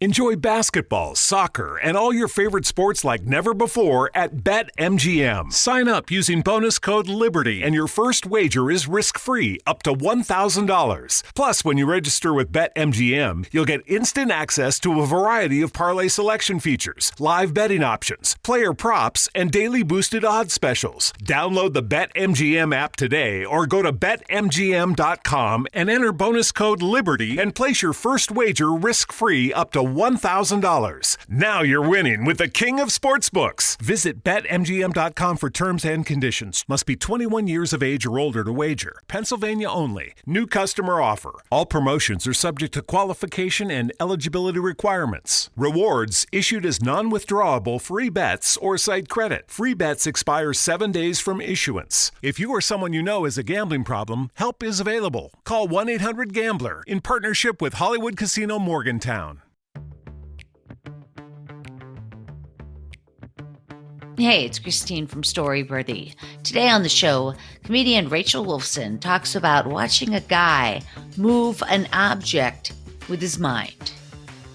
Enjoy basketball, soccer, and all your favorite sports like never before at BetMGM. Sign up using bonus code LIBERTY and your first wager is risk-free up to $1,000. Plus, when you register with BetMGM, you'll get instant access to a variety of parlay selection features, live betting options, player props, and daily boosted odds specials. Download the BetMGM app today or go to BetMGM.com and enter bonus code LIBERTY and place your first wager risk-free up to $1,000. Now you're winning with the king of sportsbooks. Visit BetMGM.com for terms and conditions. Must be 21 years of age or older to wager. Pennsylvania only. New customer offer. All promotions are subject to qualification and eligibility requirements. Rewards issued as non-withdrawable free bets or site credit. Free bets expire 7 days from issuance. If you or someone you know has a gambling problem, help is available. Call 1-800-GAMBLER in partnership with Hollywood Casino Morgantown. Hey, it's Christine from Storyworthy. Today on the show, comedian Rachel Wolfson talks about watching a guy move an object with his mind.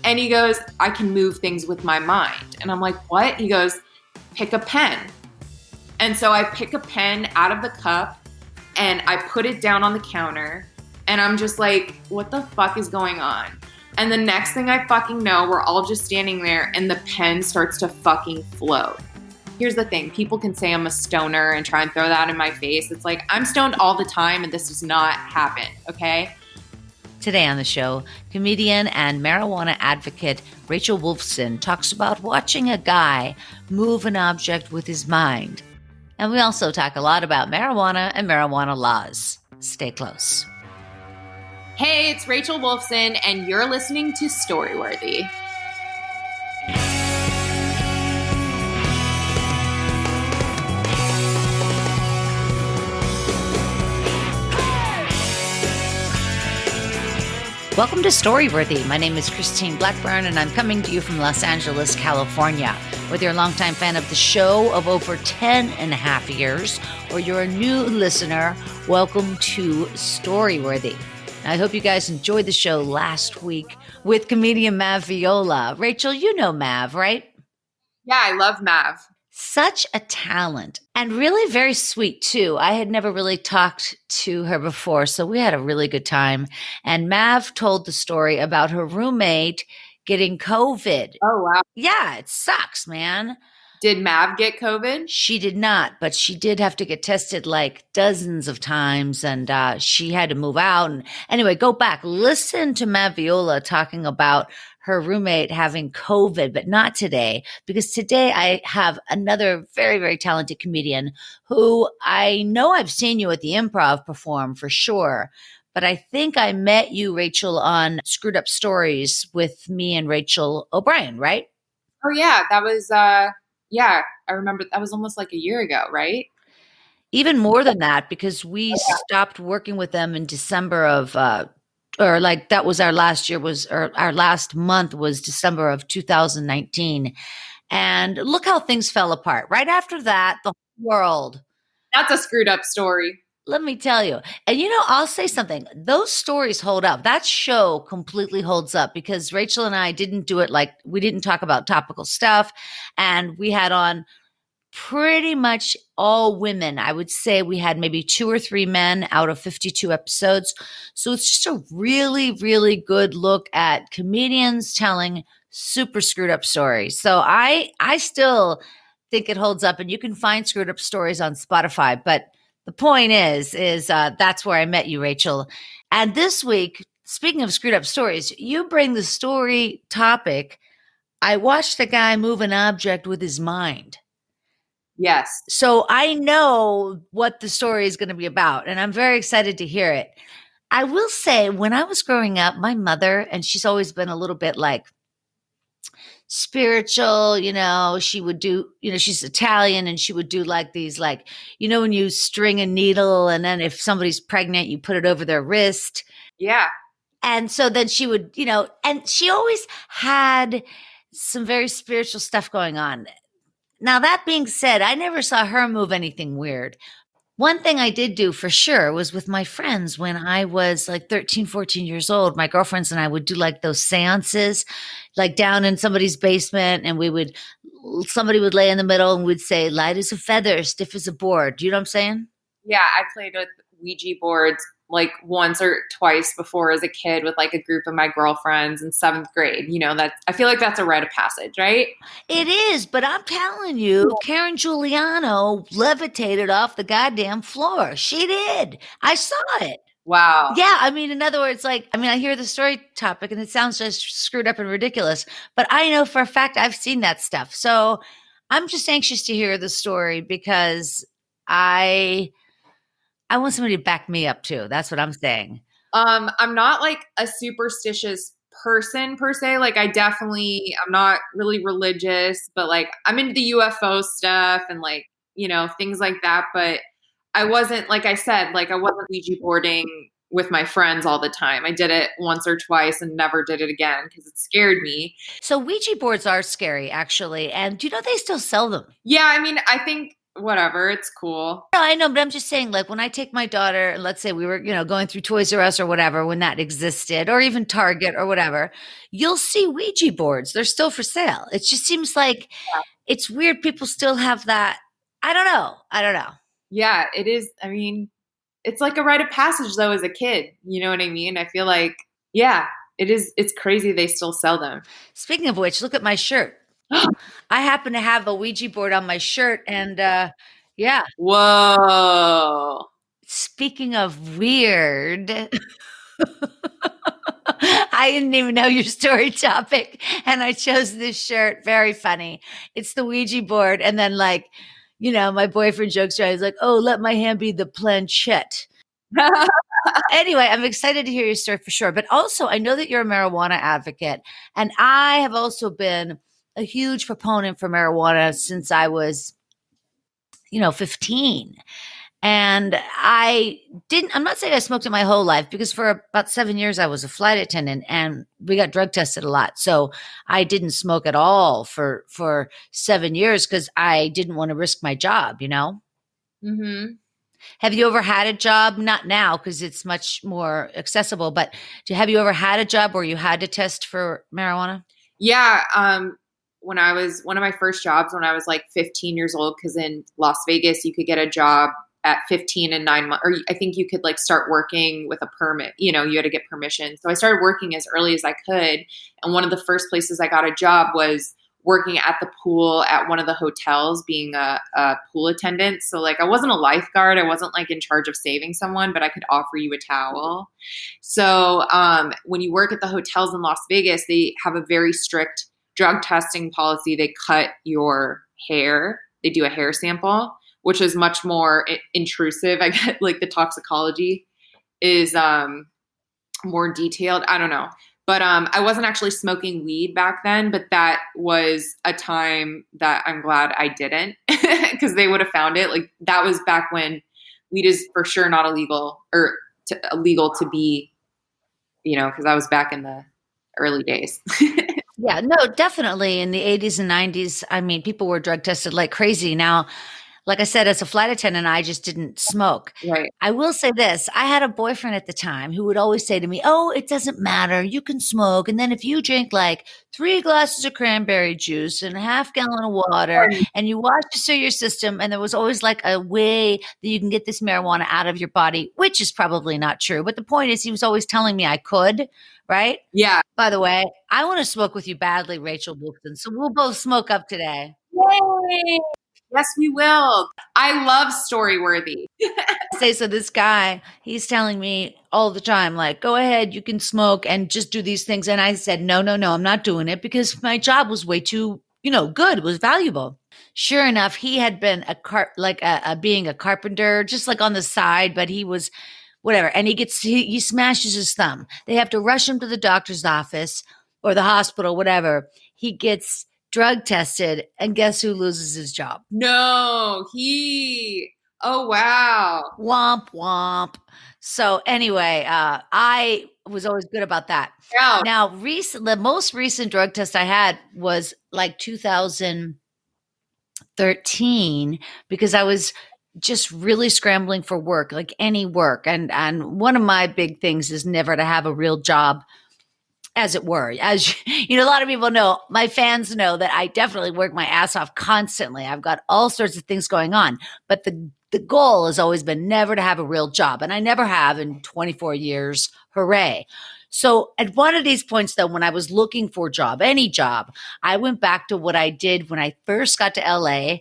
And he goes, I can move things with my mind. And I'm like, what? He goes, pick a pen. And so I pick a pen out of the cup and I put it down on the counter. And I'm just like, what the fuck is going on? And the next thing I fucking know, we're all just standing there and the pen starts to fucking float. Here's the thing. People can say I'm a stoner and try and throw that in my face. It's like, I'm stoned all the time and this does not happen, okay? Today on the show, comedian and marijuana advocate Rachel Wolfson talks about watching a guy move an object with his mind. And we also talk a lot about marijuana and marijuana laws. Stay close. Hey, it's Rachel Wolfson and you're listening to Storyworthy. Welcome to Storyworthy. My name is Christine Blackburn, and I'm coming to you from Los Angeles, California. Whether you're a longtime fan of the show of over 10 and a half years, or you're a new listener, welcome to Storyworthy. I hope you guys enjoyed the show last week with comedian Mav Viola. Rachel, you know Mav, right? Yeah, I love Mav. Such a talent and really very sweet too. I had never really talked to her before, so we had a really good time. And Mav told the story about her roommate getting COVID. Oh, wow. Yeah, it sucks, man. Did Mav get COVID? She did not, but she did have to get tested like dozens of times, and she had to move out. And anyway, go back, listen to Mav Viola talking about her roommate having COVID, but not today, because today I have another very, very talented comedian who I know I've seen you at the Improv perform for sure, but I think I met you, Rachel, on Screwed Up Stories with me and Rachel O'Brien, right? Oh, yeah. That was, yeah, I remember that was almost like a year ago, right? Even more than that, because we stopped working with them in December of or like that was our last year or our last month was December of 2019. And look how things fell apart. Right after that, the whole world. That's a screwed up story. Let me tell you. And I'll say something. Those stories hold up. That show completely holds up because Rachel and I didn't do it we didn't talk about topical stuff. And we had on pretty much all women. I would say we had maybe 2 or 3 men out of 52 episodes. So it's just a really, really good look at comedians telling super screwed up stories. So I still think it holds up, and you can find Screwed Up Stories on Spotify. But the point is that's where I met you, Rachel. And this week, speaking of screwed up stories, you bring the story topic. I watched a guy move an object with his mind. Yes. So I know what the story is going to be about, and I'm very excited to hear it. I will say, when I was growing up, my mother, and she's always been a little bit like spiritual, she would do, she's Italian, and she would do like these, like, when you string a needle and then if somebody's pregnant, you put it over their wrist. Yeah. And so then she would, and she always had some very spiritual stuff going on. Now, that being said, I never saw her move anything weird. One thing I did do for sure was with my friends when I was like 13, 14 years old. My girlfriends and I would do like those seances, like down in somebody's basement, and somebody would lay in the middle and we'd say, light as a feather, stiff as a board. Do you know what I'm saying? Yeah, I played with Ouija boards like once or twice before as a kid with like a group of my girlfriends in seventh grade. That's I feel like that's a rite of passage, right? It is, but I'm telling you, Karen Giuliano levitated off the goddamn floor. She did. I saw it. Wow. Yeah, I mean, in other words, like, I mean, I hear the story topic and it sounds just screwed up and ridiculous, but I know for a fact I've seen that stuff. So I'm just anxious to hear the story because I I want somebody to back me up too. That's what I'm saying. I'm not like a superstitious person per se. Like I'm not really religious, but like I'm into the UFO stuff and like, things like that. But I wasn't, like I said, like I wasn't Ouija boarding with my friends all the time. I did it once or twice and never did it again because it scared me. So Ouija boards are scary, actually. And do you know they still sell them? Yeah, I mean, I think whatever, it's cool. No, I know, but I'm just saying, like, when I take my daughter, and let's say we were, going through Toys R Us or whatever, when that existed, or even Target or whatever, you'll see Ouija boards. They're still for sale. It just seems like it's weird people still have that. I don't know. I don't know. Yeah, it is. I mean, it's like a rite of passage though as a kid. You know what I mean? I feel like, yeah, it is. It's crazy they still sell them. Speaking of which, look at my shirt. I happen to have a Ouija board on my shirt, and yeah. Whoa. Speaking of weird, I didn't even know your story topic, and I chose this shirt. Very funny. It's the Ouija board, and then like, my boyfriend jokes around. He's like, "Oh, let my hand be the planchette." Anyway, I'm excited to hear your story for sure. But also, I know that you're a marijuana advocate, and I have also been a huge proponent for marijuana since I was, 15. And I'm not saying I smoked it my whole life because for about 7 years I was a flight attendant and we got drug tested a lot. So I didn't smoke at all for 7 years because I didn't want to risk my job, Mm-hmm. Have you ever had a job? Not now because it's much more accessible, but have you ever had a job where you had to test for marijuana? Yeah. When I was one of my first jobs when I was like 15 years old, because in Las Vegas you could get a job at 15 and 9 months, or I think you could like start working with a permit. You had to get permission. So I started working as early as I could. And one of the first places I got a job was working at the pool at one of the hotels, being a pool attendant. So like I wasn't a lifeguard. I wasn't like in charge of saving someone, but I could offer you a towel. So when you work at the hotels in Las Vegas, they have a very strict drug testing policy. They cut your hair. They do a hair sample, which is much more intrusive. I get like the toxicology is more detailed. I don't know. But I wasn't actually smoking weed back then, but that was a time that I'm glad I didn't because they would have found it. Like that was back when weed is for sure not illegal or illegal to be, because I was back in the early days. Yeah, no, definitely. In the 80s and 90s, I mean, people were drug tested like crazy. Now, like I said, as a flight attendant, I just didn't smoke. Right. I will say this. I had a boyfriend at the time who would always say to me, "Oh, it doesn't matter. You can smoke. And then if you drink like 3 glasses of cranberry juice and a half gallon of water and you wash this through your system," and there was always like a way that you can get this marijuana out of your body, which is probably not true. But the point is, he was always telling me I could, right? Yeah. By the way, I want to smoke with you badly, Rachel Wolfson. So we'll both smoke up today. Yay! Yes, we will. I love Storyworthy. So this guy, he's telling me all the time, like, go ahead, you can smoke and just do these things. And I said, no, I'm not doing it because my job was way too, good. It was valuable. Sure enough, he had been being a carpenter, just like on the side, but he was whatever. And he smashes his thumb. They have to rush him to the doctor's office or the hospital, whatever. He gets drug tested, and guess who loses his job? No, oh, wow. Womp, womp. So anyway, I was always good about that. Yeah. Now, the most recent drug test I had was like 2013 because I was just really scrambling for work, like any work. And one of my big things is never to have a real job, as it were. As you know, a lot of people know, my fans know that I definitely work my ass off constantly. I've got all sorts of things going on, but the goal has always been never to have a real job, and I never have in 24 years. Hooray. So at one of these points, though, when I was looking for a job, any job, I went back to what I did when I first got to LA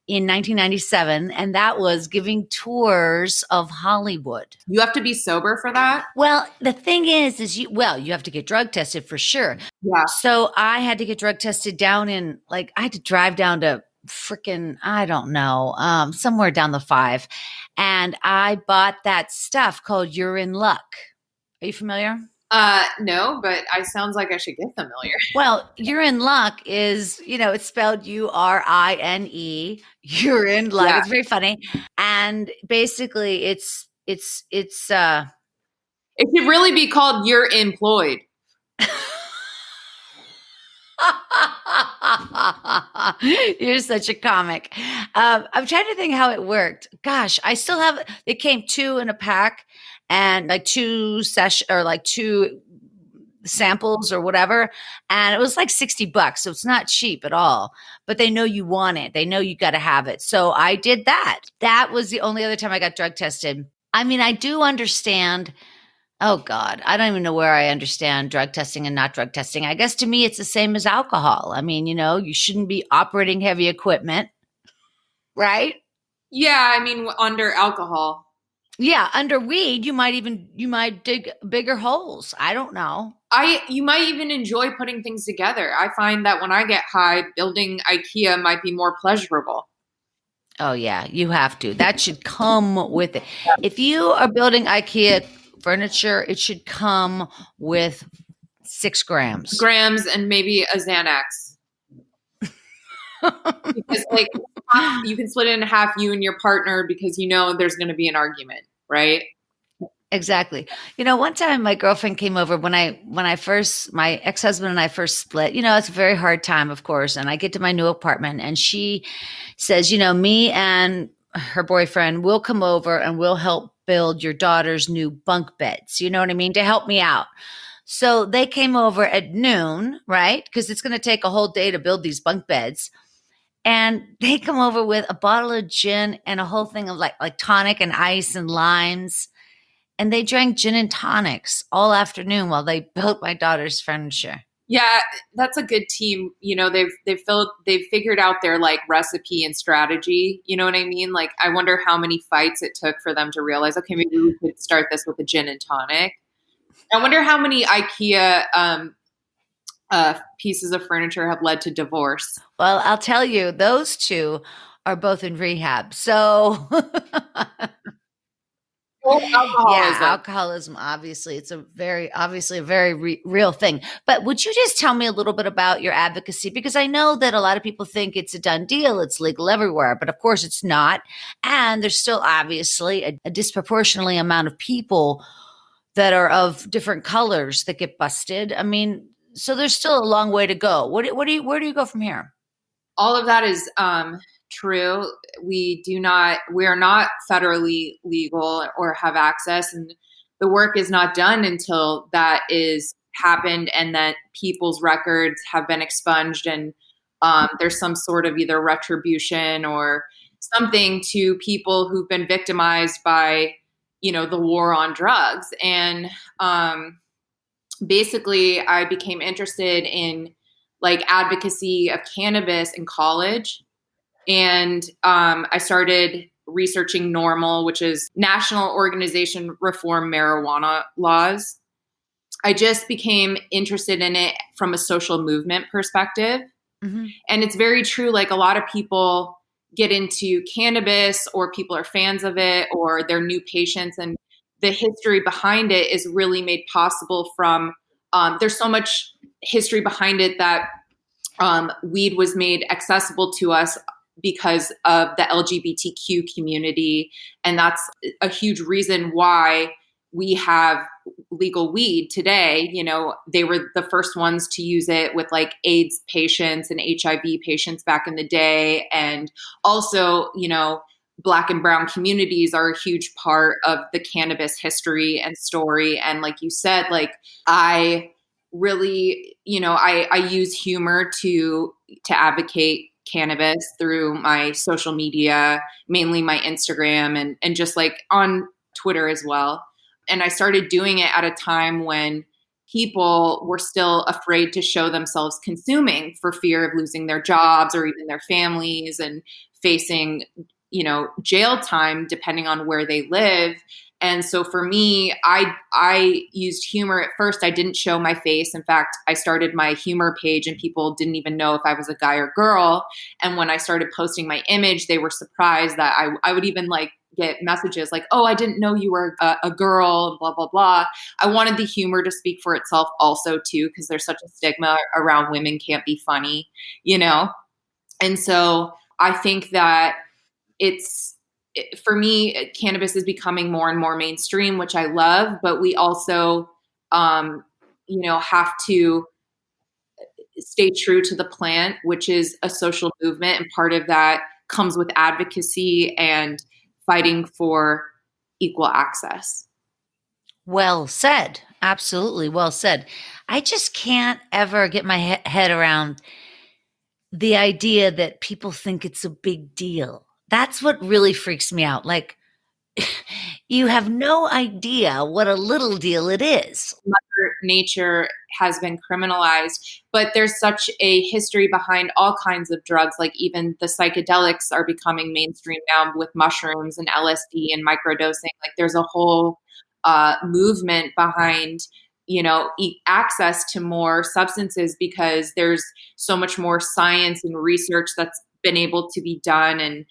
in 1997, and that was giving tours of Hollywood. You have to be sober for that? Well, the thing is you have to get drug tested for sure. Yeah. So I had to get drug tested down in, like, I had to drive down to freaking, I don't know, somewhere down the 5. And I bought that stuff called You're in Luck. Are you familiar? No, but I sounds like I should get familiar. Well, You're in Luck is, it's spelled URINE. You're in Luck. Yeah. It's very funny. And basically it's It should really be called You're Employed. You're such a comic. I'm trying to think how it worked. Gosh, I still have, it came 2 in a pack and like 2 samples or whatever. And it was like $60. So it's not cheap at all, but they know you want it. They know you got to have it. So I did that. That was the only other time I got drug tested. I mean, I do understand. Oh God, I don't even know where I understand drug testing and not drug testing. I guess to me, it's the same as alcohol. I mean, you shouldn't be operating heavy equipment, right? Yeah, I mean, under alcohol. Yeah, under weed, you might dig bigger holes. I don't know. You might even enjoy putting things together. I find that when I get high, building IKEA might be more pleasurable. Oh yeah, you have to. That should come with it. If you are building IKEA furniture, it should come with 6 grams. Grams and maybe a Xanax. Because like you can split it in half, you and your partner, because there's going to be an argument, right? Exactly. One time my girlfriend came over when my ex-husband and I first split. It's a very hard time, of course. And I get to my new apartment and she says, me and her boyfriend will come over and we'll help build your daughter's new bunk beds. You know what I mean? To help me out. So they came over at noon, right? Because it's going to take a whole day to build these bunk beds. And they come over with a bottle of gin and a whole thing of like tonic and ice and limes. And they drank gin and tonics all afternoon while they built my daughter's furniture. Yeah, that's a good team. They've figured out their like recipe and strategy. You know what I mean? Like, I wonder how many fights it took for them to realize, okay, maybe we could start this with a gin and tonic. I wonder how many IKEA pieces of furniture have led to divorce. Well, I'll tell you, those 2 are both in rehab. So alcoholism. Yeah, alcoholism, obviously. It's a very real thing. But would you just tell me a little bit about your advocacy? Because I know that a lot of people think it's a done deal. It's legal everywhere. But of course it's not. And there's still obviously a disproportionately amount of people that are of different colors that get busted. I mean, so there's still a long way to go. Where do you go from here? All of that is true. We are not federally legal or have access, and the work is not done until that is happened and that people's records have been expunged and there's some sort of either retribution or something to people who've been victimized by the war on drugs. And basically I became interested in like advocacy of cannabis in college. And I started researching NORML, which is National Organization Reform Marijuana Laws. I just became interested in it from a social movement perspective. Mm-hmm. And it's very true. Like, a lot of people get into cannabis, or people are fans of it, or they're new patients. And the history behind it is really made possible from, there's so much history behind it that weed was made accessible to us because of the LGBTQ community. And that's a huge reason why we have legal weed today. They were the first ones to use it with like AIDS patients and HIV patients back in the day. And also, Black and brown communities are a huge part of the cannabis history and story. And like you said, like I really, I use humor to advocate cannabis through my social media, mainly my Instagram and just like on Twitter as well. And I started doing it at a time when people were still afraid to show themselves consuming for fear of losing their jobs or even their families and facing, jail time depending on where they live. And so for me, I used humor at first. I didn't show my face. In fact, I started my humor page and people didn't even know if I was a guy or girl. And when I started posting my image, they were surprised that I would even like get messages like, oh, I didn't know you were a girl, blah, blah, blah. I wanted the humor to speak for itself also too, because there's such a stigma around women can't be funny, And so I think that for me, cannabis is becoming more and more mainstream, which I love, but we also, have to stay true to the plant, which is a social movement. And part of that comes with advocacy and fighting for equal access. Well said. Absolutely well said. I just can't ever get my head around the idea that people think it's a big deal. That's what really freaks me out. Like, you have no idea what a little deal it is. Mother Nature has been criminalized, but there's such a history behind all kinds of drugs. Like even the psychedelics are becoming mainstream now with mushrooms and LSD and microdosing. Like there's a whole movement behind access to more substances because there's so much more science and research that's been able to be done, and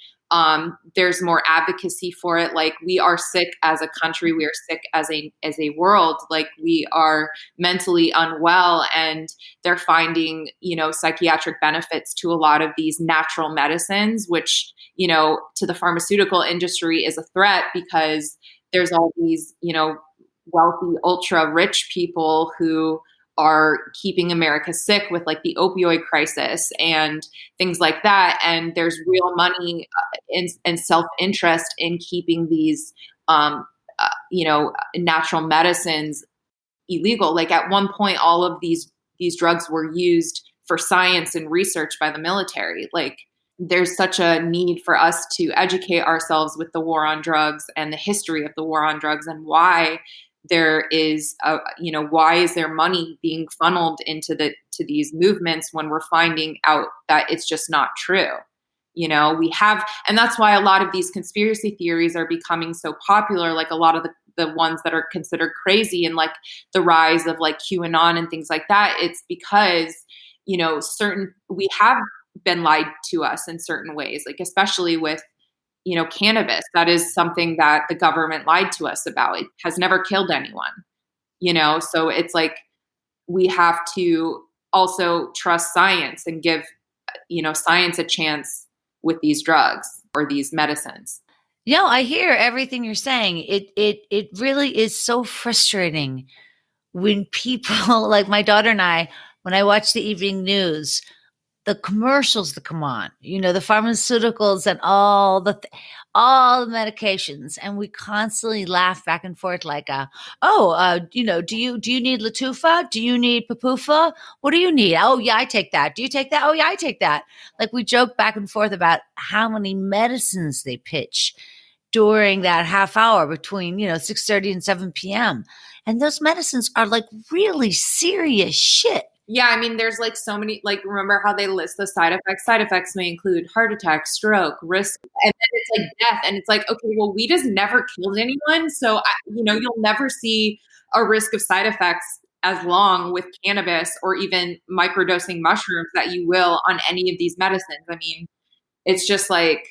there's more advocacy for it. Like we are sick as a country, we are sick as a world. Like we are mentally unwell, and they're finding psychiatric benefits to a lot of these natural medicines, which to the pharmaceutical industry is a threat because there's all these wealthy, ultra rich people who are keeping America sick with like the opioid crisis and things like that. And there's real money and self-interest in keeping these, natural medicines illegal. Like at one point, all of these drugs were used for science and research by the military. Like there's such a need for us to educate ourselves with the war on drugs and the history of the war on drugs and why there is, why is there money being funneled into to these movements when we're finding out that it's just not true? And that's why a lot of these conspiracy theories are becoming so popular. Like a lot of the ones that are considered crazy and like the rise of like QAnon and things like that. It's because, we have been lied to us in certain ways, like especially with cannabis. That is something that the government lied to us about. It has never killed anyone, so it's like we have to also trust science and give, science a chance with these drugs or these medicines. I hear everything you're saying. It really is so frustrating when people like my daughter and I, when I watch the evening news, the commercials that come on, the pharmaceuticals and all the medications, and we constantly laugh back and forth like, do you need Latufa? Do you need Papufa? What do you need? Oh yeah, I take that. Do you take that? Oh yeah, I take that. Like we joke back and forth about how many medicines they pitch during that half hour between 6:30 and 7 p.m. And those medicines are like really serious shit. Yeah, I mean, there's like so many, like, remember how they list the side effects? Side effects may include heart attack, stroke, risk, and then it's like death. And it's like, okay, well, we just never killed anyone. So, you'll never see a risk of side effects as long with cannabis or even microdosing mushrooms that you will on any of these medicines. I mean, it's just like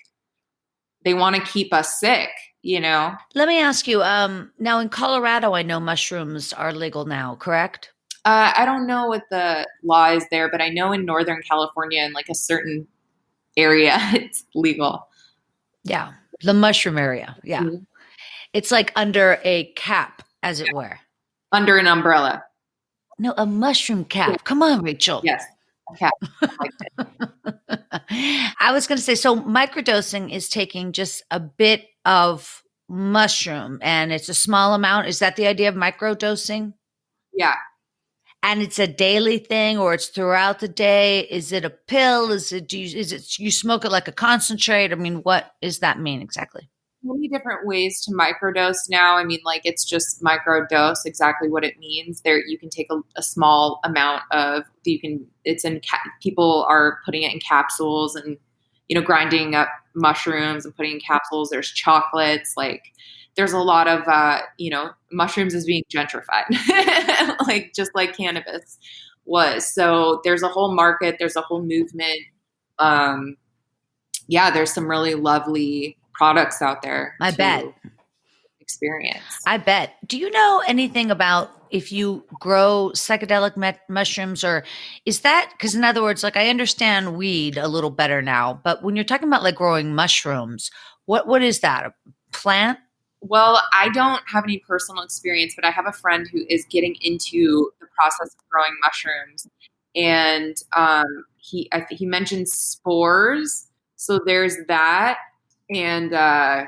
they want to keep us sick, Let me ask you, now in Colorado, I know mushrooms are legal now, correct? I don't know what the law is there, but I know in Northern California, in like a certain area, it's legal. Yeah, the mushroom area. Yeah. Mm-hmm. It's like under a cap, as it were. Under an umbrella. No, a mushroom cap. Yeah. Come on, Rachel. Yes, a cap. I liked it. I was going to say, so microdosing is taking just a bit of mushroom and it's a small amount. Is that the idea of microdosing? Yeah. And it's a daily thing or it's throughout the day? Is it a pill? Is it you smoke it like a concentrate? I mean, what does that mean exactly? Many different ways to microdose now. I mean, like it's just microdose, exactly what it means. There, you can take a small amount of, it's people are putting it in capsules and, grinding up mushrooms and putting in capsules. There's chocolates, like there's a lot of, mushrooms is being gentrified, like just like cannabis was. So there's a whole market, there's a whole movement. Um, yeah, there's some really lovely products out there I bet. to experience. I bet. Do you know anything about if you grow psychedelic mushrooms or is that because in other words, like I understand weed a little better now, but when you're talking about like growing mushrooms, what is that? A plant? Well, I don't have any personal experience, but I have a friend who is getting into the process of growing mushrooms, and he mentioned spores. So there's that, and I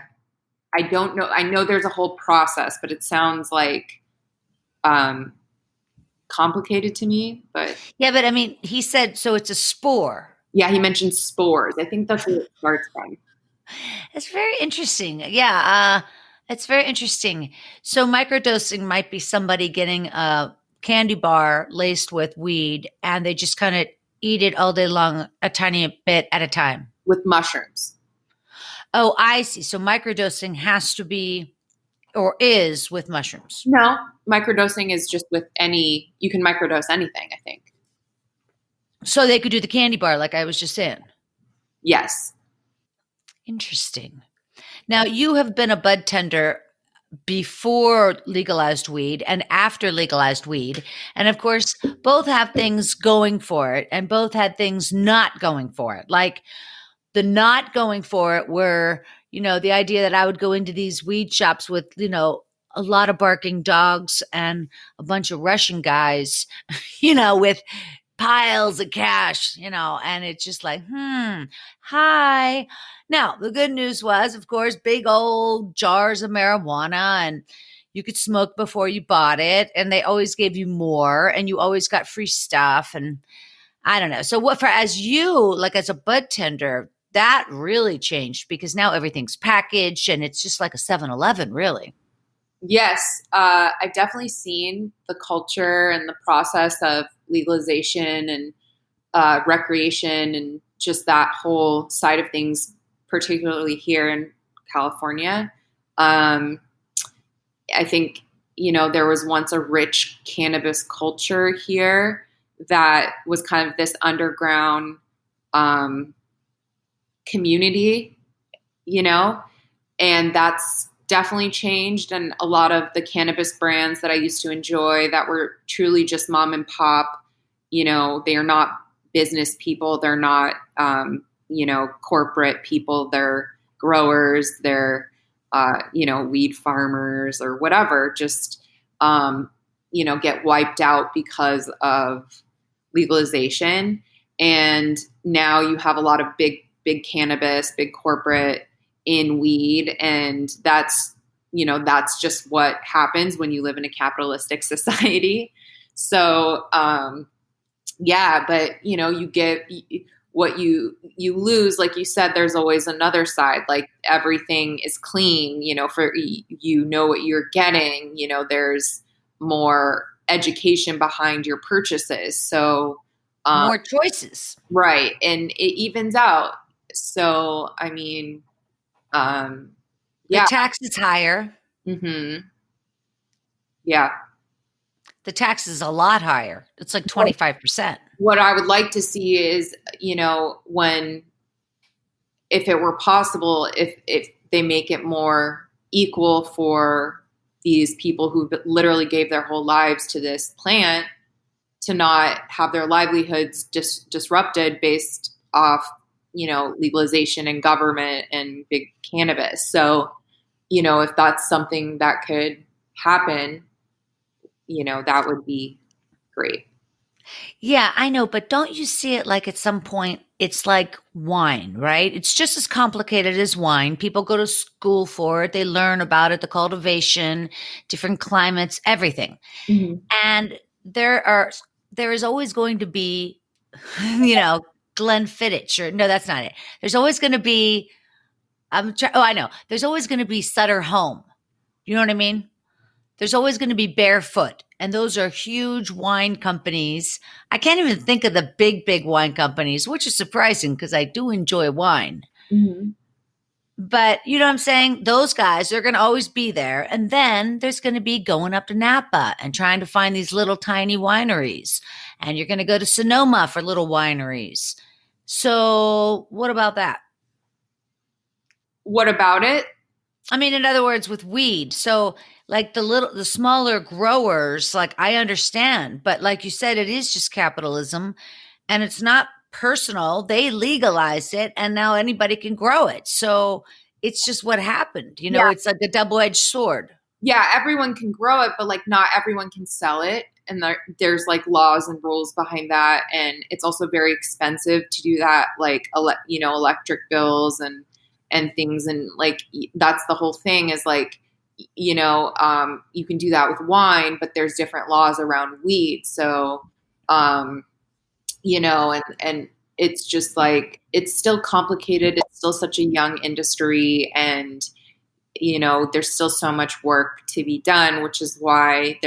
don't know. I know there's a whole process, but it sounds like um, complicated to me. But Yeah, but I mean, he said so it's a spore. yeah, he mentioned spores. I think that's where it starts from. It's very interesting. Yeah, it's very interesting. So microdosing might be somebody getting a candy bar laced with weed and they just kind of eat it all day long, a tiny bit at a time. With mushrooms. Oh, I see. So microdosing has to be or is with mushrooms. No, microdosing is just with you can microdose anything, I think. So they could do the candy bar like I was just saying. Yes. Interesting. Now you have been a bud tender before legalized weed and after legalized weed. And of course, both have things going for it and both had things not going for it. Like the not going for it were, the idea that I would go into these weed shops with, a lot of barking dogs and a bunch of Russian guys, with piles of cash, and it's just like, hi. Now, the good news was, of course, big old jars of marijuana and you could smoke before you bought it and they always gave you more and you always got free stuff. And I don't know. So as you, like as a bud tender, that really changed because now everything's packaged and it's just like a 7-Eleven, really. Yes, I've definitely seen the culture and the process of legalization and recreation and just that whole side of things, particularly here in California. I think, there was once a rich cannabis culture here that was kind of this underground community, and that's definitely changed. And a lot of the cannabis brands that I used to enjoy that were truly just mom and pop, they are not business people. They're not, corporate people. They're growers. They're, weed farmers or whatever, just, get wiped out because of legalization. And now you have a lot of big cannabis, big corporate in weed. And that's just what happens when you live in a capitalistic society. So, yeah, but you get what you lose. Like you said, there's always another side, like everything is clean, for, what you're getting, there's more education behind your purchases. So, More choices. right. And it evens out. So, I mean, yeah. The tax is higher. Mm-hmm. Yeah. The tax is a lot higher. It's like 25%. What I would like to see is, if it were possible, if they make it more equal for these people who literally gave their whole lives to this plant to not have their livelihoods disrupted based off, legalization and government and big cannabis. So, if that's something that could happen, that would be great. Yeah, I know, but don't you see it like at some point it's like wine, right? It's just as complicated as wine. People go to school for it, they learn about it, the cultivation, different climates, everything. Mhm. And there is always going to be, you know, Glenfiddich or no, that's not it. There's always going to be oh, I know. There's always going to be Sutter Home. You know what I mean? There's always going to be Barefoot, and those are huge wine companies. I can't even think of the big wine companies, which is surprising because I do enjoy wine. Mhm. But you know what I'm saying? Those guys, they're going to always be there. And then there's going to be going up to Napa and trying to find these little tiny wineries. And you're going to go to Sonoma for little wineries. So, what about that? What about it? I mean, in other words, with weed. So, like the smaller growers, like I understand, but like you said, it is just capitalism and it's not personal. They legalized it and now anybody can grow it. So, it's just what happened. You know, Yeah. it's like a double-edged sword. Yeah, everyone can grow it, but like not everyone can sell it. And there's like laws and rules behind that. And it's also very expensive to do that, like, electric bills and things. And like, that's the whole thing is like, you can do that with wine, but there's different laws around weed. So, um, and it's just like, it's still complicated. It's still such a young industry. And there's still so much work to be done, which is why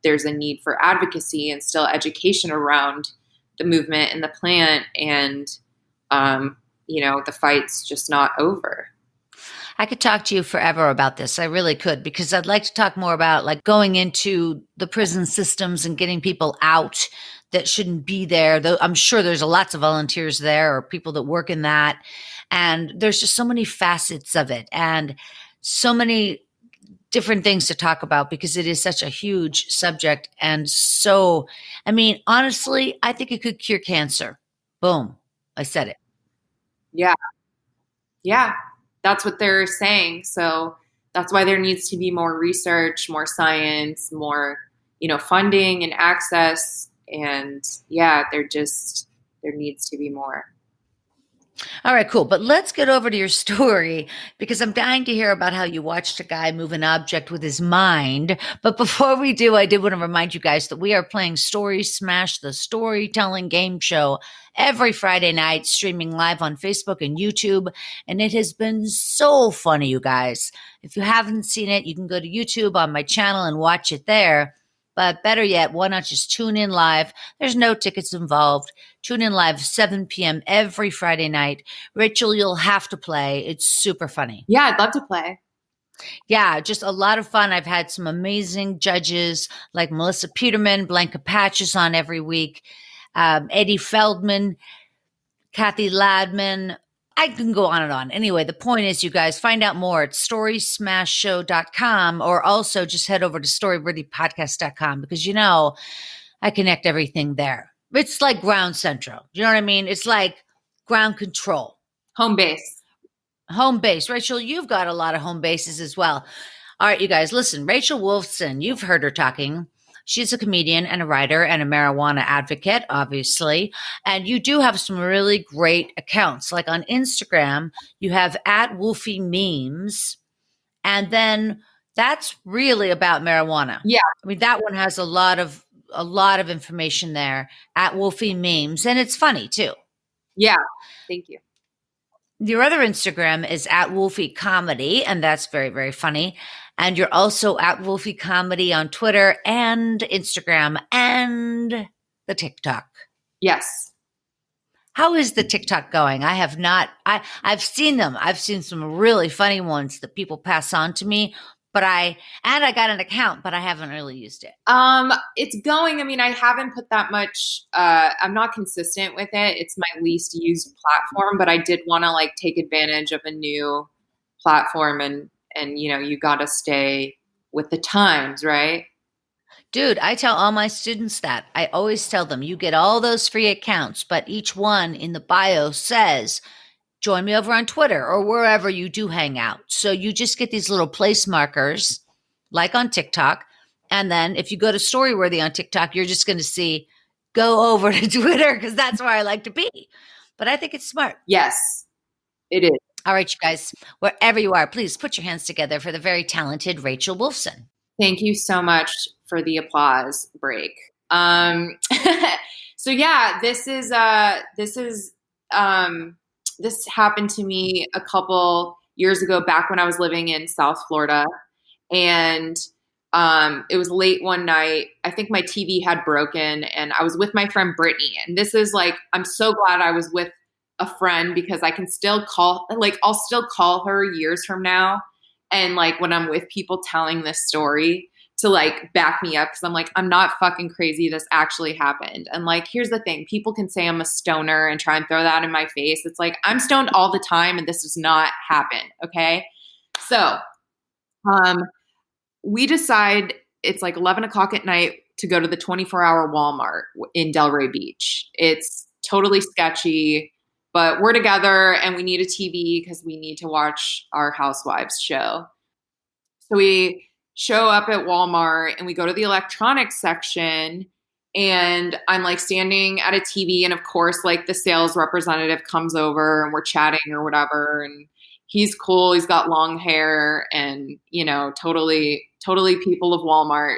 there's a need for advocacy and still education around the movement and the plant. And, the fight's just not over. I could talk to you forever about this. I really could, because I'd like to talk more about like going into the prison systems and getting people out that shouldn't be there. Though I'm sure there's lots of volunteers there or people that work in that. And there's just so many facets of it and so many different things to talk about because it is such a huge subject. And so, I mean, honestly, I think it could cure cancer. Boom. I said it. Yeah. Yeah. That's what they're saying. So that's why there needs to be more research, more science, more, funding and access. And yeah, there needs to be more. All right, cool. But let's get over to your story because I'm dying to hear about how you watched a guy move an object with his mind. But before we do, I did want to remind you guys that we are playing Story Smash, the storytelling game show, every Friday night, streaming live on Facebook and YouTube. And it has been so funny, you guys. If you haven't seen it, you can go to YouTube on my channel and watch it there. But better yet, why not just tune in live? There's no tickets involved. Tune in live 7 p.m. every Friday night. Rachel, you'll have to play. It's super funny. Yeah, I'd love to play. Yeah, just a lot of fun. I've had some amazing judges like Melissa Peterman, Blanca Patches on every week, Eddie Feldman, Kathy Ladman. I can go on and on. Anyway, the point is, you guys find out more at storysmashshow.com or also just head over to storyworthypodcast.com because, I connect everything there. It's like ground central. You know what I mean? It's like ground control. Home base. Home base. Rachel, you've got a lot of home bases as well. All right, you guys, listen. Rachel Wolfson, you've heard her talking. She's a comedian and a writer and a marijuana advocate, obviously. And you do have some really great accounts. Like on Instagram, you have at Wolfie Memes. And then that's really about marijuana. Yeah. I mean, that one has a lot of information there at Wolfie Memes. And it's funny too. Yeah. Thank you. Your other Instagram is at Wolfie Comedy, and that's very, very funny. And you're also at Wolfie Comedy on Twitter and Instagram and the TikTok. Yes. How is the TikTok going? I have not, I've seen them. I've seen some really funny ones that people pass on to me, but I got an account, but I haven't really used it. It's going. I mean, I haven't put that much, I'm not consistent with it. It's my least used platform, but I did want to like take advantage of a new platform and you got to stay with the times, right? Dude, I tell all my students that. I always tell them, you get all those free accounts, but each one in the bio says, join me over on Twitter or wherever you do hang out. So you just get these little place markers, like on TikTok. And then if you go to Storyworthy on TikTok, you're just going to see go over to Twitter because that's where I like to be. But I think it's smart. Yes, it is. All right, you guys, wherever you are, please put your hands together for the very talented Rachel Wolfson. Thank you so much for the applause break. So yeah, this happened to me a couple years ago, back when I was living in South Florida, and it was late one night. I think my TV had broken, and I was with my friend Brittany. And this is like, I'm so glad I was with a friend, because I can still I'll still call her years from now, and like when I'm with people telling this story, to like back me up, because I'm like, I'm not fucking crazy. This actually happened. And like, here's the thing. People can say I'm a stoner and try and throw that in my face. It's like, I'm stoned all the time, and this does not happen. Okay. So we decide it's like 11 o'clock at night to go to the 24-hour Walmart in Delray Beach. It's totally sketchy, but we're together and we need a TV because we need to watch our Housewives show. So we show up at Walmart and we go to the electronics section, and I'm like standing at a TV, and of course like the sales representative comes over and we're chatting or whatever, and he's cool, he's got long hair, and totally people of Walmart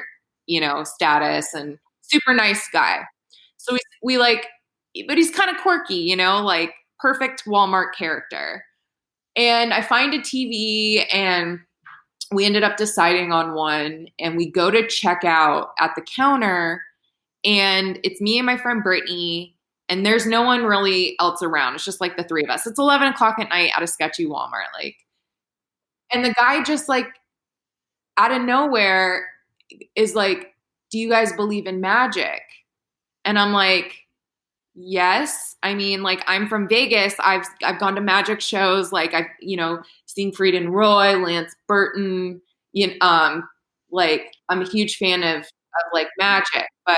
status, and super nice guy. So we like, but he's kind of quirky, like perfect Walmart character. And I find a TV, and we ended up deciding on one, and we go to check out at the counter, and it's me and my friend Brittany, and there's no one really else around. It's just like the three of us. It's 11 o'clock at night at a sketchy Walmart. And the guy just like out of nowhere is like, do you guys believe in magic? And I'm like, yes. I mean, like, I'm from Vegas. I've gone to magic shows. Like, I've, seen Fried and Roy, Lance Burton. Like, I'm a huge fan of like magic, but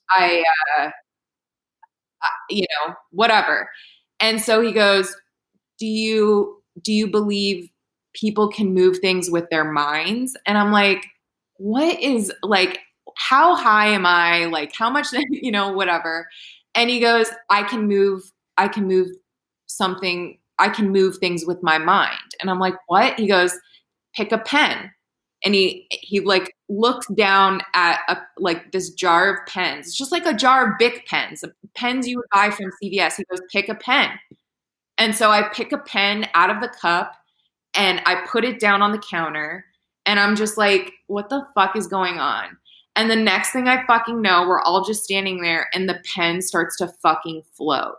I, whatever. And so he goes, do you believe people can move things with their minds? And I'm like, what is, like, how high am I? Like, how much, whatever. And he goes, I can move something. I can move things with my mind. And I'm like, what? He goes, pick a pen. And he like looks down at like this jar of pens. It's just like a jar of Bic pens, pens you would buy from CVS. He goes, pick a pen. And so I pick a pen out of the cup and I put it down on the counter, and I'm just like, what the fuck is going on? And the next thing I fucking know, we're all just standing there, and the pen starts to fucking float.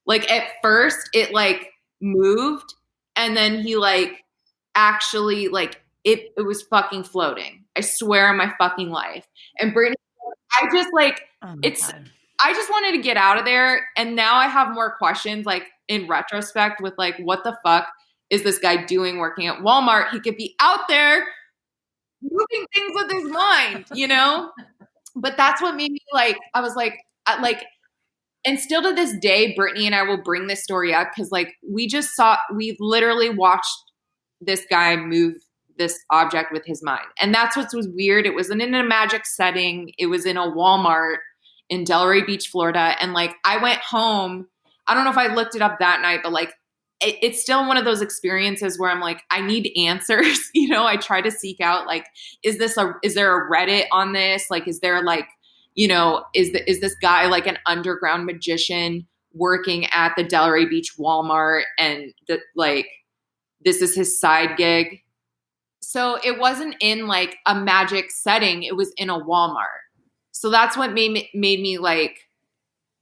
Like, at first it like moved, and then he like actually like it was fucking floating. I swear on my fucking life. And Brittany, I just like, Oh God. I just wanted to get out of there. And now I have more questions, like in retrospect, with like, what the fuck is this guy doing working at Walmart? He could be out there moving things with his mind, But that's what made me like, I was like, and still to this day, Brittany and I will bring this story up because like we literally watched this guy move this object with his mind. And that's what was weird. It wasn't in a magic setting. It was in a Walmart in Delray Beach, Florida. And like, I went home. I don't know if I looked it up that night, but like, it's still one of those experiences where I'm like, I need answers. I try to seek out, like, is there a Reddit on this? Like, is there like, is this guy like an underground magician working at the Delray Beach Walmart, and this is his side gig? So it wasn't in like a magic setting. It was in a Walmart. So that's what made me like,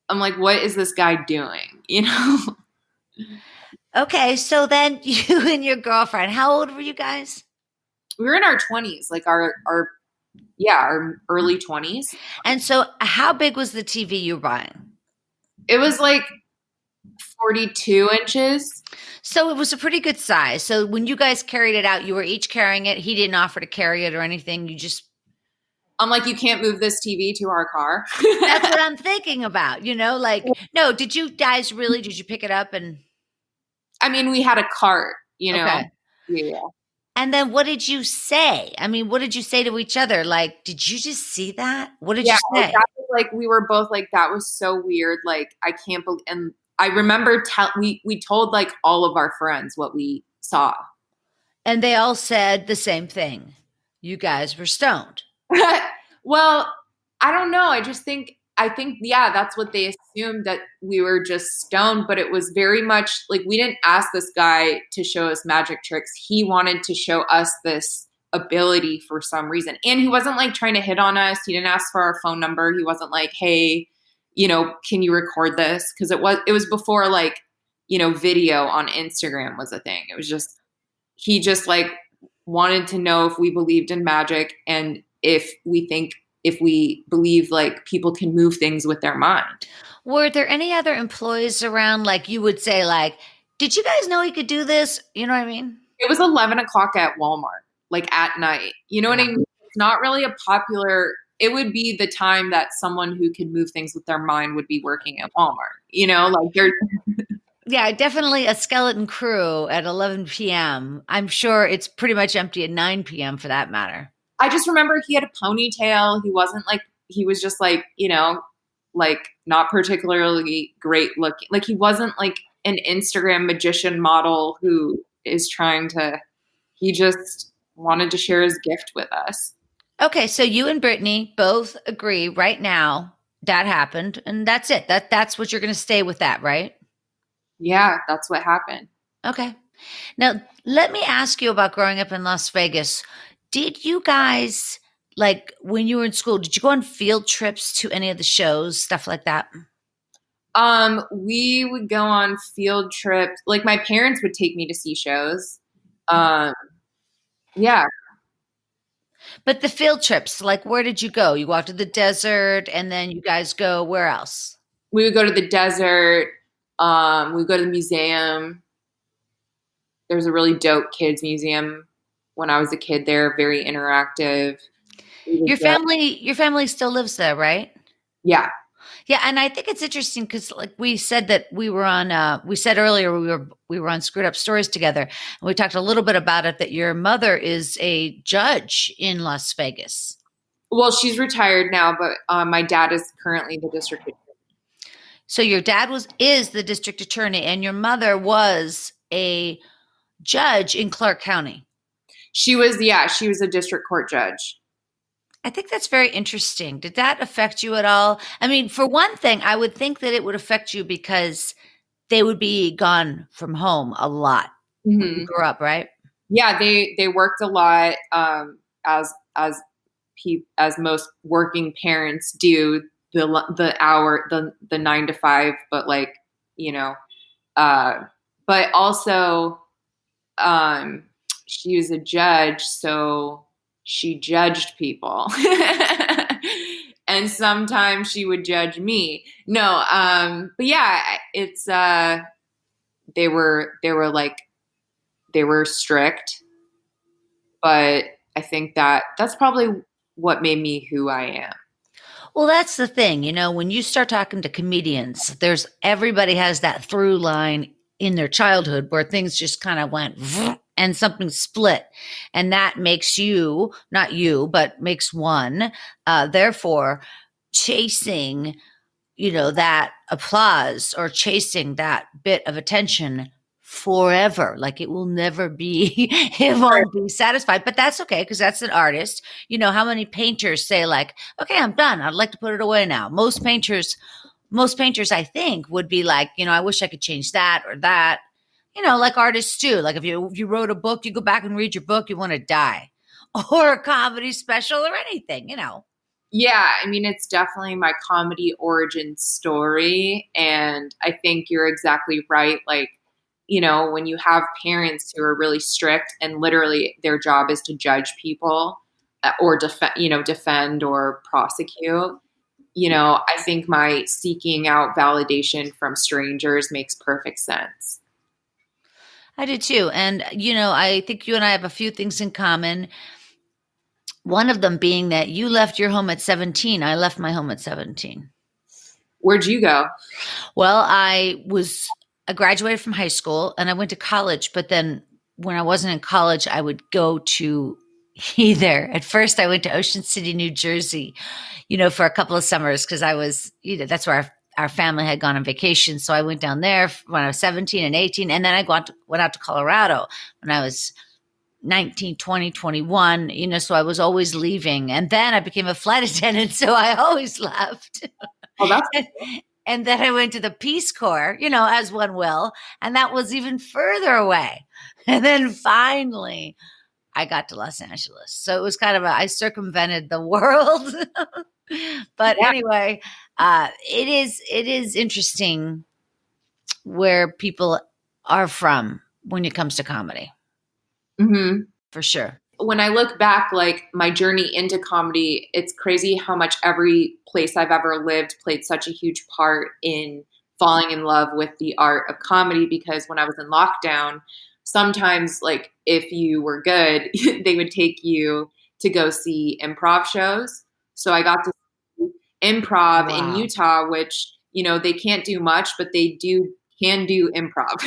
I'm like, what is this guy doing? Okay, so then you and your girlfriend, how old were you guys? We were in our 20s, like our early 20s. And so how big was the TV you were buying? It was like 42 inches. So it was a pretty good size. So when you guys carried it out, you were each carrying it. He didn't offer to carry it or anything. You just... I'm like, you can't move this TV to our car. That's what I'm thinking about, like, no, did you pick it up? And I mean, we had a cart, Okay. Yeah. And then what did you say? I mean, what did you say to each other? Like, did you just see that? What did Yeah, you like say? that was like we were both like that was so weird. Like I can't believe. And I remember we told like all of our friends what we saw. And they all said the same thing. You guys were stoned. Well, I don't know. I think yeah, that's what they assumed, that we were just stoned, but it was very much like we didn't ask this guy to show us magic tricks. He wanted to show us this ability for some reason. And he wasn't like trying to hit on us. He didn't ask for our phone number. He wasn't like, "Hey, can you record this?" Cuz it was before like, video on Instagram was a thing. It was just he just like wanted to know if we believed in magic, and if we believe like people can move things with their mind. Were there any other employees around? Like you would say, like, did you guys know he could do this? You know what I mean? It was 11 o'clock at Walmart, like at night. You know what I Yeah. mean? It's not really a popular, it would be the time that someone who could move things with their mind would be working at Walmart. Like they're, Yeah, definitely a skeleton crew at 11 p.m. I'm sure it's pretty much empty at 9 p.m. for that matter. I just remember he had a ponytail. He wasn't like, he was just like, like not particularly great looking. Like he wasn't like an Instagram magician model who is he just wanted to share his gift with us. Okay, so you and Brittany both agree right now that happened, and that's it. That's what you're going to stay with that, right? Yeah, that's what happened. Okay. Now, let me ask you about growing up in Las Vegas. Did you guys, like when you were in school, did you go on field trips to any of the shows, stuff like that? We would go on field trips. Like my parents would take me to see shows. Um, yeah, But the field trips, like where did you go? You go out to the desert and then you guys go where else? we would go to the desert. We'd go to the museum. There's a really dope kids museum when I was a kid there, very interactive. We would go- Your family still lives there, right? yeah. Yeah, and I think it's interesting because, like we said that we were on. We said earlier we were on Screwed Up Stories together, and we talked a little bit about it. That your mother is a judge in Las Vegas. Well, she's retired now, but my dad is currently the district attorney. So your dad is the district attorney, and your mother was a judge in Clark County. She was a district court judge. I think that's very interesting. Did that affect you at all? I mean, for one thing, I would think that it would affect you because they would be gone from home a lot when you Mhm. grew up, right? Yeah, they worked a lot, as most working parents do, the 9 to 5, but like you know, uh, but also she was a judge, so she judged people. And sometimes she would judge me. No, but yeah, it's they were strict, but I think that's probably what made me who I am. Well, that's the thing, when you start talking to comedians, everybody has that through line in their childhood where things just kind of went and something split. And that makes you, not you, but makes one, therefore chasing, that applause or chasing that bit of attention forever. Like it will never be, it won't be satisfied, but that's okay. Cause that's an artist. How many painters say like, okay, I'm done. I'd like to put it away now. Most painters, I think would be like, I wish I could change that or that, like artists too. Like if you wrote a book, you go back and read your book, you want to die or a comedy special or anything. Yeah, I mean, it's definitely my comedy origin story. And I think you're exactly right. Like, when you have parents who are really strict and literally their job is to judge people or defend or prosecute, I think my seeking out validation from strangers makes perfect sense. I do too. And, I think you and I have a few things in common. One of them being that you left your home at 17. I left my home at 17. Where'd you go? Well, I graduated from high school and I went to college, but then when I wasn't in college, I would go to either. At first, I went to Ocean City, New Jersey, for a couple of summers because I was, that's where our family had gone on vacation. So I went down there when I was 17 and 18. And then I went out to Colorado when I was 19, 20, 21, so I was always leaving. And then I became a flight attendant. So I always left. Oh, that's And then I went to the Peace Corps, as one will. And that was even further away. And then finally, I got to Los Angeles. So it was kind of I circumvented the world. But anyway, it is interesting where people are from when it comes to comedy. Mm-hmm. For sure. When I look back, like my journey into comedy, it's crazy how much every place I've ever lived played such a huge part in falling in love with the art of comedy. Because when I was in lockdown, sometimes like if you were good, they would take you to go see improv shows. So I got to see improv in Utah, which, they can't do much, but they can do improv.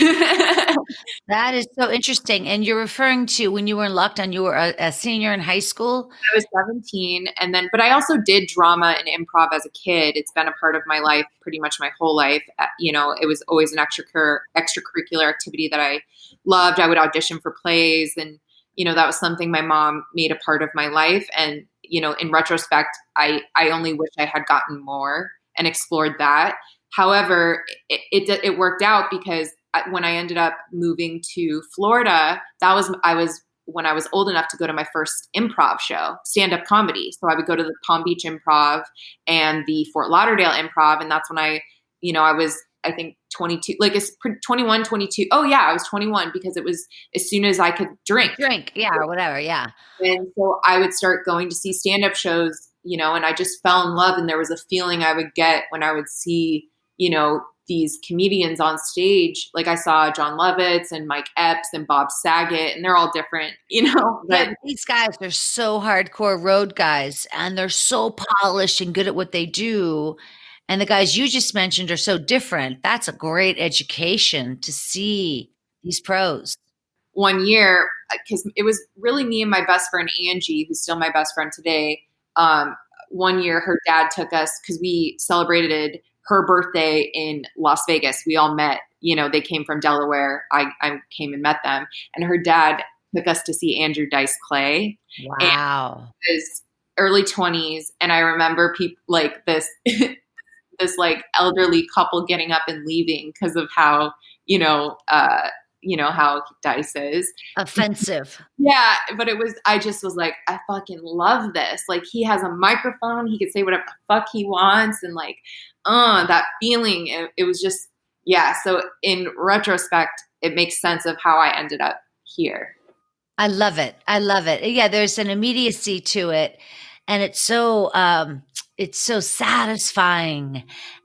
That is so interesting. And you're referring to when you were in lockdown, you were a senior in high school? I was 17 but I also did drama and improv as a kid. It's been a part of my life pretty much my whole life. It was always an extracurricular activity that I loved. I would audition for plays and, that was something my mom made a part of my life. And, in retrospect, I only wish I had gotten more and explored that. However, it worked out because when I ended up moving to Florida, when I was old enough to go to my first improv show, stand-up comedy. So I would go to the Palm Beach Improv and the Fort Lauderdale Improv. And that's when I was, I think 22, like it's 21, 22. Oh yeah, I was 21 because it was as soon as I could drink. Yeah, or whatever, yeah. And so I would start going to see stand-up shows, and I just fell in love. And there was a feeling I would get when I would see, these comedians on stage. Like I saw John Lovitz and Mike Epps and Bob Saget, and they're all different, But these guys are so hardcore road guys, and they're so polished and good at what they do. And the guys you just mentioned are so different. That's a great education to see these pros. One year, because it was really me and my best friend Angie, who's still my best friend today. One year, her dad took us because we celebrated her birthday in Las Vegas. We all met, they came from Delaware. I came and met them. And her dad took us to see Andrew Dice Clay. Wow. His early 20s. And I remember people like this, this like elderly couple getting up and leaving because of how, how Dice is. Offensive. Yeah, but I just was like, I fucking love this. Like he has a microphone, he could say whatever the fuck he wants. And like, that feeling, it was just, yeah. So in retrospect, it makes sense of how I ended up here. I love it. Yeah, there's an immediacy to it. And it's so satisfying.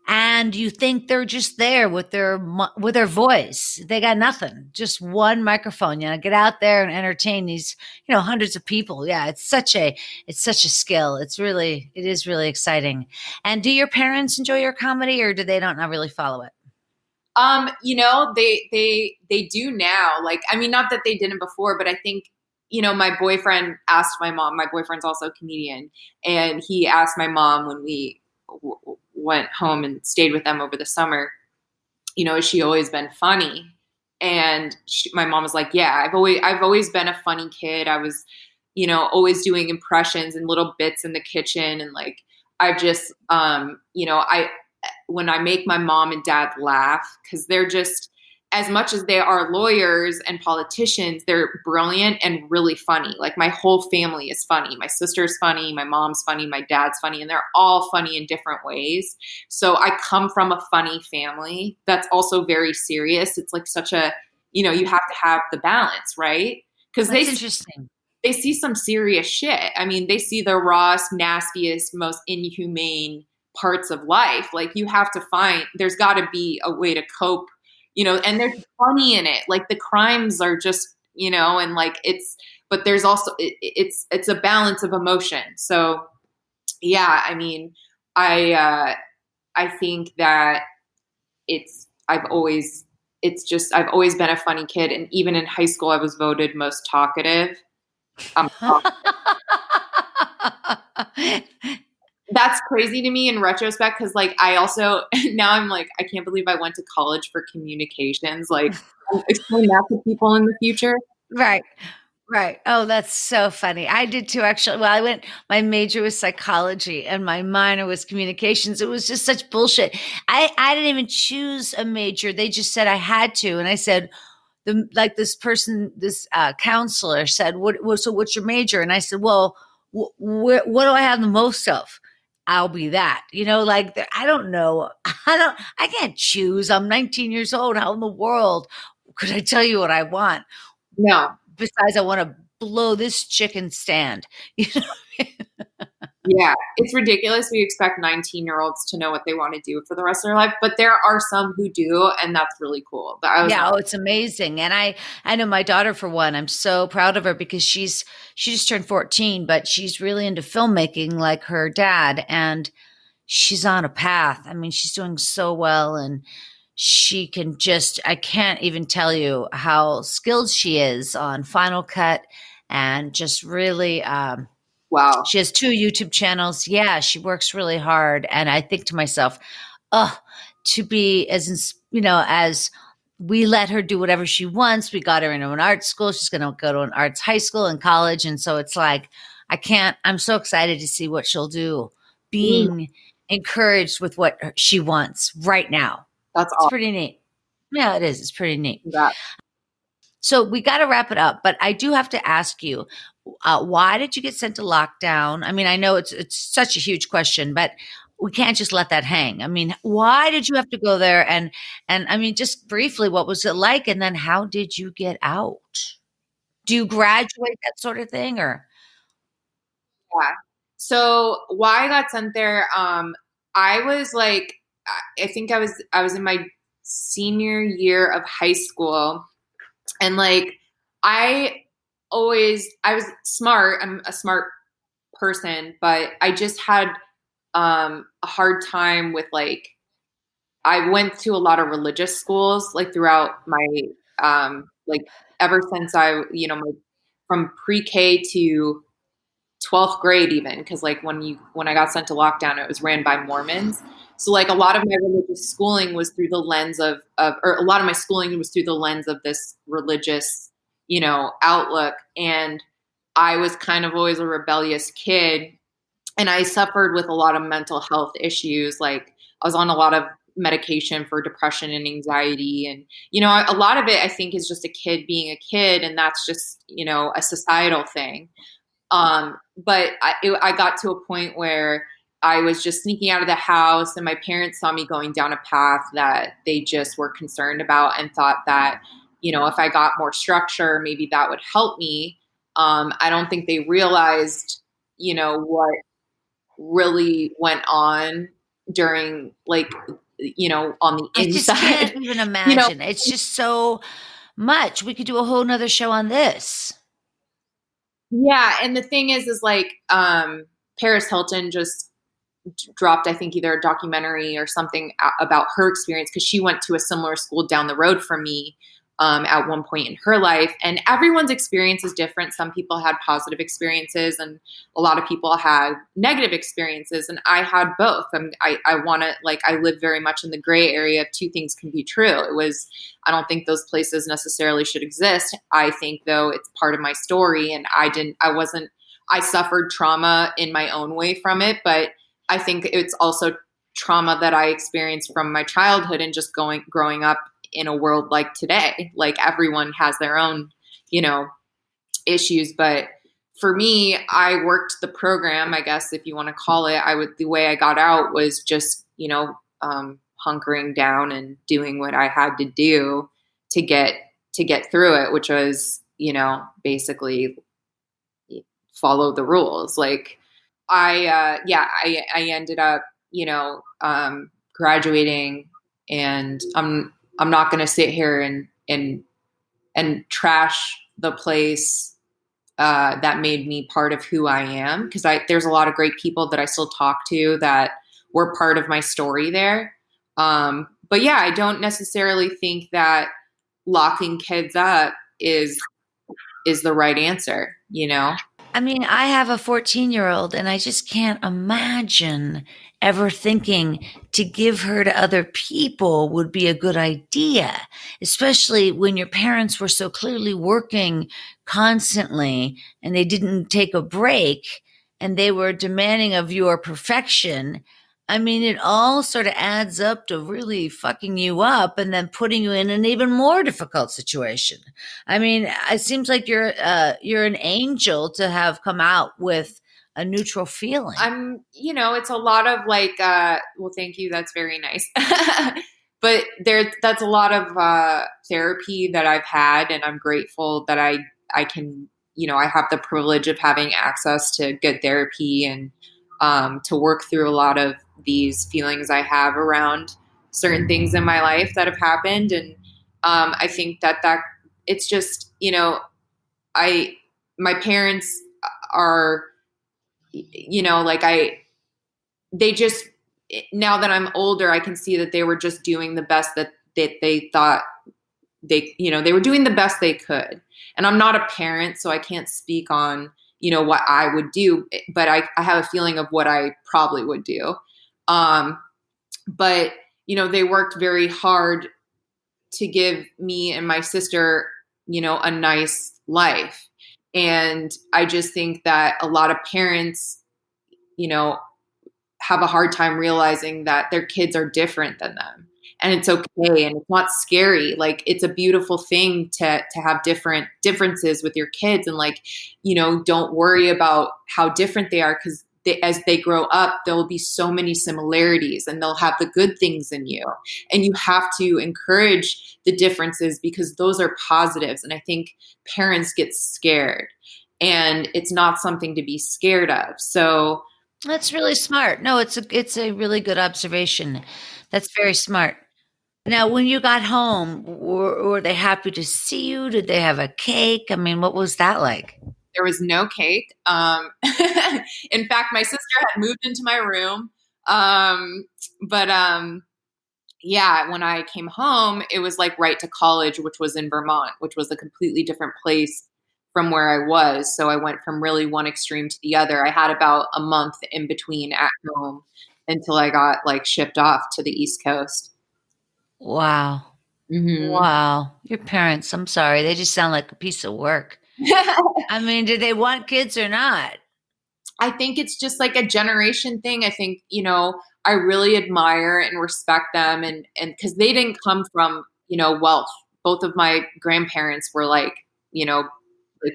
And you think they're just there with their voice. They got nothing, just one microphone. Get out there and entertain these, hundreds of people. Yeah, it's such a skill. It is really exciting. And do your parents enjoy your comedy, or do they not really follow it? They do now. Like, I mean, not that they didn't before, but I think, my boyfriend asked my mom. My boyfriend's also a comedian, and he asked my mom when we went home and stayed with them over the summer, has she always been funny? And my mom was like, yeah, I've always been a funny kid. I was, always doing impressions and little bits in the kitchen. And like, I just, when I make my mom and dad laugh, because they're just, as much as they are lawyers and politicians, they're brilliant and really funny. Like my whole family is funny. My sister's funny, my mom's funny, my dad's funny, and they're all funny in different ways. So I come from a funny family that's also very serious. It's like such a, you have to have the balance, right? Because interesting. They see some serious shit. I mean, they see the rawest, nastiest, most inhumane parts of life. Like you have to there's got to be a way to cope. And they're funny in it. Like the crimes are just, and like but there's also, it's a balance of emotion. So yeah, I mean, I think that I've always it's just, I've always been a funny kid. And even in high school, I was voted most talkative. Um, that's crazy to me in retrospect. Cause like, I also, now I'm like, I can't believe I went to college for communications. Like, I'll explain that to people in the future. Right. Right. Oh, that's so funny. I did too, actually. Well, my major was psychology and my minor was communications. It was just such bullshit. I didn't even choose a major. They just said I had to. And I said, like this person, this counselor said, so what's your major? And I said, well, what do I have the most of? I'll be that, like, I don't know. I can't choose. I'm 19 years old. How in the world could I tell you what I want? No. Besides, I want to blow this chicken stand. Yeah, it's ridiculous. We expect 19-year-olds to know what they want to do for the rest of their life, but there are some who do, and that's really cool. But I was Yeah, it's amazing. And I know my daughter, for one, I'm so proud of her because she just turned 14, but she's really into filmmaking like her dad, and she's on a path. I mean, she's doing so well, and she can just, I can't even tell you how skilled she is on Final Cut, and just really, wow. she has 2 YouTube channels. Yeah, she works really hard. And I think to myself, oh, to be as we let her do whatever she wants. We got her into an art school. She's going to go to an arts high school and college. And so it's like, I'm so excited to see what she'll do, being encouraged with what she wants right now. That's It's awesome. pretty neat. Yeah, it is. It's pretty neat. That. So we got to wrap it up, but I do have to ask you, why did you get sent to lockdown? I mean, I know it's such a huge question, but we can't just let that hang. I mean, why did you have to go there? And I mean, just briefly, what was it like? And then how did you get out? Do you graduate, that sort of thing, or? Yeah. So why I got sent there, I was like, I think I was in my senior year of high school, and like I was smart. I'm a smart person, but I just had a hard time with like, I went to a lot of religious schools like throughout my like ever since from pre-K to 12th grade even, because like when I got sent to lockdown, it was ran by Mormons. So like a lot of my religious schooling was through the lens or a lot of my schooling was through the lens of this religious, outlook. And I was kind of always a rebellious kid, and I suffered with a lot of mental health issues. Like I was on a lot of medication for depression and anxiety. And, a lot of it I think is just a kid being a kid, and that's just, a societal thing. But I got to a point where I was just sneaking out of the house, and my parents saw me going down a path that they just were concerned about and thought that, if I got more structure, maybe that would help me. I don't think they realized, what really went on during like, on the I just inside. can't even imagine. It's just so much. We could do a whole nother show on this. Yeah. And the thing is like, Paris Hilton just dropped, I think, either a documentary or something about her experience, because she went to a similar school down the road from me at one point in her life. And everyone's experience is different. Some people had positive experiences, and a lot of people had negative experiences. And I had both. I live very much in the gray area of two things can be true. I don't think those places necessarily should exist. I think, though, it's part of my story, and I suffered trauma in my own way from it, but I think it's also trauma that I experienced from my childhood and just growing up in a world like today. Like everyone has their own, issues. But for me, I worked the program, I guess, if you want to call it. The way I got out was just, hunkering down and doing what I had to do to get through it, which was, basically follow the rules. Like I ended up, graduating, and I'm not going to sit here and trash the place that made me part of who I am, because there's a lot of great people that I still talk to that were part of my story there. but yeah, I don't necessarily think that locking kids up is the right answer, you know? I mean, I have a 14-year-old and I just can't imagine ever thinking to give her to other people would be a good idea, especially when your parents were so clearly working constantly and they didn't take a break and they were demanding of your perfection. I mean, it all sort of adds up to really fucking you up and then putting you in an even more difficult situation. I mean, it seems like you're an angel to have come out with a neutral feeling. It's a lot of like, well, thank you. That's very nice. But that's a lot of therapy that I've had, and I'm grateful that I can, I have the privilege of having access to good therapy and to work through a lot of these feelings I have around certain things in my life that have happened. And I think that it's just, my parents are, they just, now that I'm older, I can see that they were just doing the best that they thought they were doing the best they could. And I'm not a parent, so I can't speak on, what I would do, but I have a feeling of what I probably would do. But, they worked very hard to give me and my sister, a nice life. And I just think that a lot of parents, have a hard time realizing that their kids are different than them. And it's okay. And it's not scary. Like, it's a beautiful thing to have differences with your kids. And like, don't worry about how different they are, because as they grow up, there will be so many similarities and they'll have the good things in you. And you have to encourage the differences because those are positives. And I think parents get scared, and it's not something to be scared of. So That's really smart. No, it's a really good observation. That's very smart. Now, when you got home, were they happy to see you? Did they have a cake? I mean, what was that like? there was no cake. In fact, my sister had moved into my room. But yeah, when I came home, it was like right to college, which was in Vermont, which was a completely different place from where I was. So I went from really one extreme to the other. I had about a month in between at home until I got like shipped off to the East Coast. Wow. Hmm. Wow. Your parents, I'm sorry, they just sound like a piece of work. I mean, did they want kids or not? I think it's just like a generation thing. I think, I really admire and respect them, and because they didn't come from, wealth. Both of my grandparents were like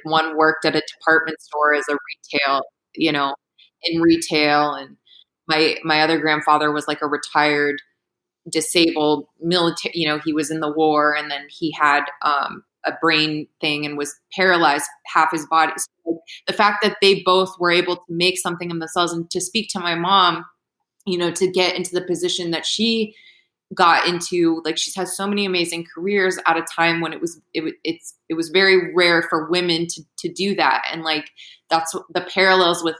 one worked at a department store as a retail, in retail. And my other grandfather was like a retired disabled military, he was in the war, and then he had a brain thing and was paralyzed half his body. So the fact that they both were able to make something of themselves, and to speak to my mom, to get into the position that she got into, like she has so many amazing careers at a time when it was very rare for women to do that. And like, that's the parallels with,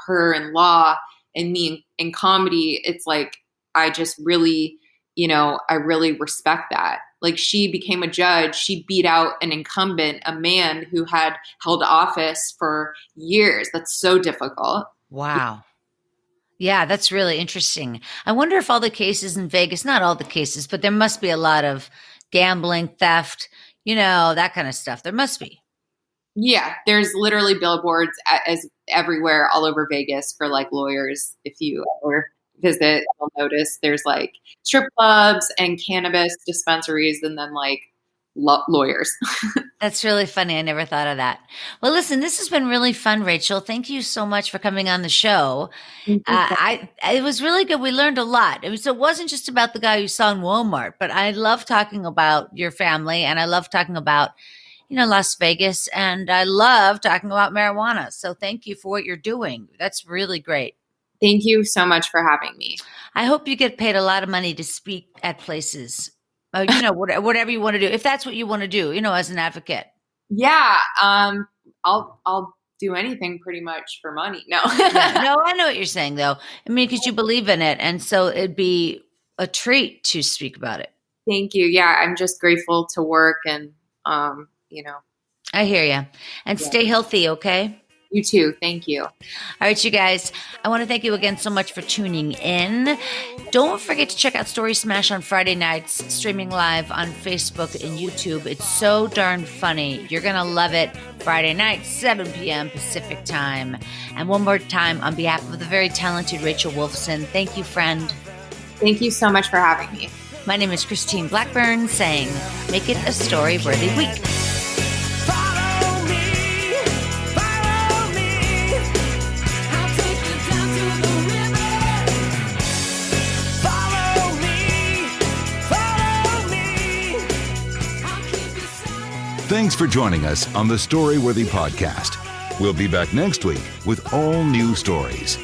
her in law and me in comedy. It's like, I just really, I really respect that. Like, she became a judge. She beat out an incumbent, a man who had held office for years. That's so difficult. Wow. Yeah, that's really interesting. I wonder if all the cases in Vegas, not all the cases, but there must be a lot of gambling, theft, that kind of stuff. There must be. Yeah, there's literally billboards as everywhere all over Vegas for like lawyers. If you ever visit, you'll notice there's like strip clubs and cannabis dispensaries, and then like lawyers. That's really funny. I never thought of that. Well, listen, this has been really fun, Rachel. Thank you so much for coming on the show. It was really good. We learned a lot. It wasn't just about the guy you saw in Walmart, but I love talking about your family, and I love talking about, Las Vegas, and I love talking about marijuana. So thank you for what you're doing. That's really great. Thank you so much for having me. I hope you get paid a lot of money to speak at places. Whatever you want to do, if that's what you want to do, as an advocate. Yeah, I'll do anything pretty much for money. No. Yeah, no, I know what you're saying though. I mean, because you believe in it, and so it'd be a treat to speak about it. Thank you. Yeah, I'm just grateful to work and, I hear you. And stay healthy, okay? You too. Thank you. All right, you guys. I want to thank you again so much for tuning in. Don't forget to check out Story Smash on Friday nights, streaming live on Facebook and YouTube. It's so darn funny. You're going to love it. Friday night, 7 p.m. Pacific time. And one more time, on behalf of the very talented Rachel Wolfson, thank you, friend. Thank you so much for having me. My name is Christine Blackburn, saying, make it a story-worthy week. Thanks for joining us on the Storyworthy podcast. We'll be back next week with all new stories.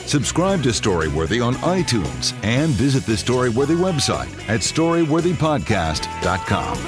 Subscribe to Storyworthy on iTunes and visit the Storyworthy website at storyworthypodcast.com.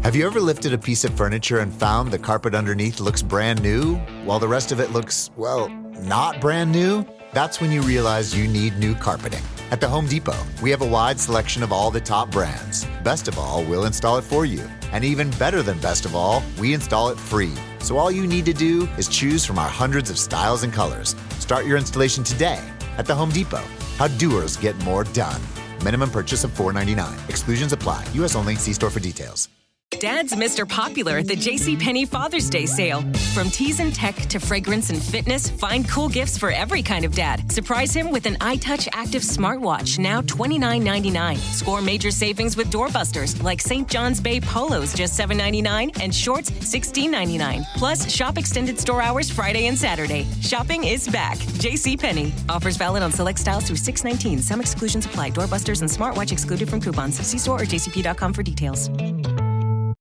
Have you ever lifted a piece of furniture and found the carpet underneath looks brand new, while the rest of it looks, well, not brand new? That's when you realize you need new carpeting. At the Home Depot, we have a wide selection of all the top brands. Best of all, we'll install it for you. And even better than best of all, we install it free. So all you need to do is choose from our hundreds of styles and colors. Start your installation today at the Home Depot. How doers get more done. Minimum purchase of $4.99. Exclusions apply. U.S. only. See store for details. Dad's Mr. Popular at the JCPenney Father's Day sale. From teas and tech to fragrance and fitness, find cool gifts for every kind of dad. Surprise him with an iTouch Active smartwatch, now $29.99. Score major savings with doorbusters, like St. John's Bay Polos, just $7.99, and shorts, $16.99. Plus, shop extended store hours Friday and Saturday. Shopping is back. JCPenney. Offers valid on select styles through 6/19. Some exclusions apply. Doorbusters and smartwatch excluded from coupons. See store or jcp.com for details.